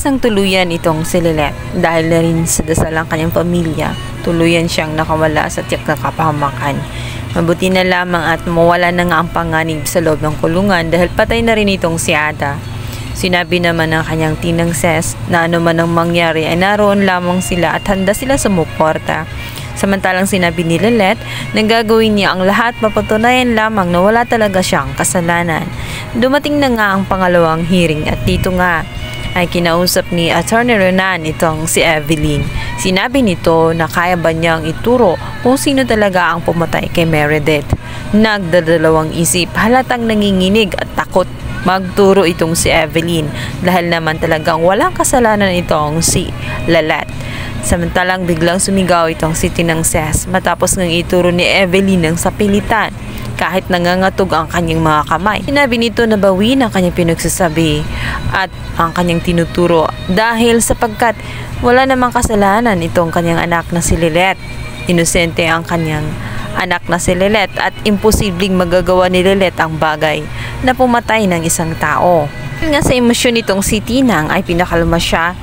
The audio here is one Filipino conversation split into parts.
Umalis ng tuluyan itong si Lilet dahil na rin sa dasal ng kanyang pamilya. Tuluyan siyang nakawala sa tiyak na kapahamakan. Mabuti na lamang at mawala na nga ang panganib sa loob ng kulungan dahil patay na rin itong si Ada. Sinabi naman ng kanyang tinang Ses na ano man ang mangyari ay naroon lamang sila at handa sila sumuporta. Samantalang sinabi ni Lilet na gagawin niya ang lahat mapatunayan lamang na wala talaga siyang kasalanan. Dumating na nga ang pangalawang hearing at dito nga ay kinausap ni Attorney Renan itong si Evelyn. Sinabi nito na kaya ba niyang ituro kung sino talaga ang pumatay kay Meredith. Nagdadalawang isip, halatang nanginginig at takot magturo itong si Evelyn dahil naman talagang walang kasalanan itong si Lilet. Samantalang biglang sumigaw itong si Tinang Ses matapos ngang ituro ni Evelyn ng sapilitan kahit nangangatog ang kanyang mga kamay. Sinabi nito na bawin ang kanyang pinagsasabi at ang kanyang tinuturo dahil sapagkat wala namang kasalanan itong kanyang anak na si Lilet. Inosente ang kanyang anak na si Lilet at imposibleng magagawa ni Lilet ang bagay na pumatay ng isang tao. Nga sa emosyon nitong si Tinang ay pinakalma siya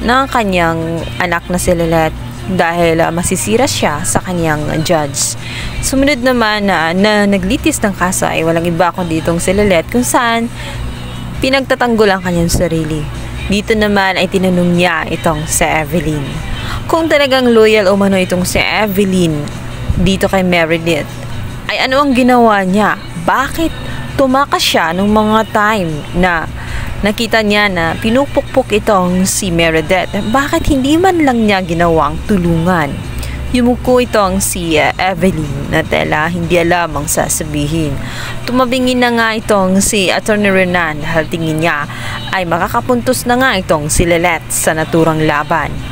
ng kanyang anak na si Lilet dahil masisira siya sa kanyang judge. Sumunod naman na naglitis ng kaso ay walang iba kundi itong si Lilet kung saan pinagtatanggol ang kanyang sarili. Dito naman ay tinanong niya itong si Evelyn kung talagang loyal umano itong si Evelyn dito kay Meredith ay ano ang ginawa niya. Bakit tumakas siya nung mga time na nakita niya na pinupukpok itong si Meredith? Bakit hindi man lang niya ginawang tulungan? Yumuko itong si Evelyn na tela hindi alam ang sasabihin. Tumabingin na nga itong si Attorney Renan dahil tingin niya ay makakapuntos na nga itong si Lilet sa naturang laban.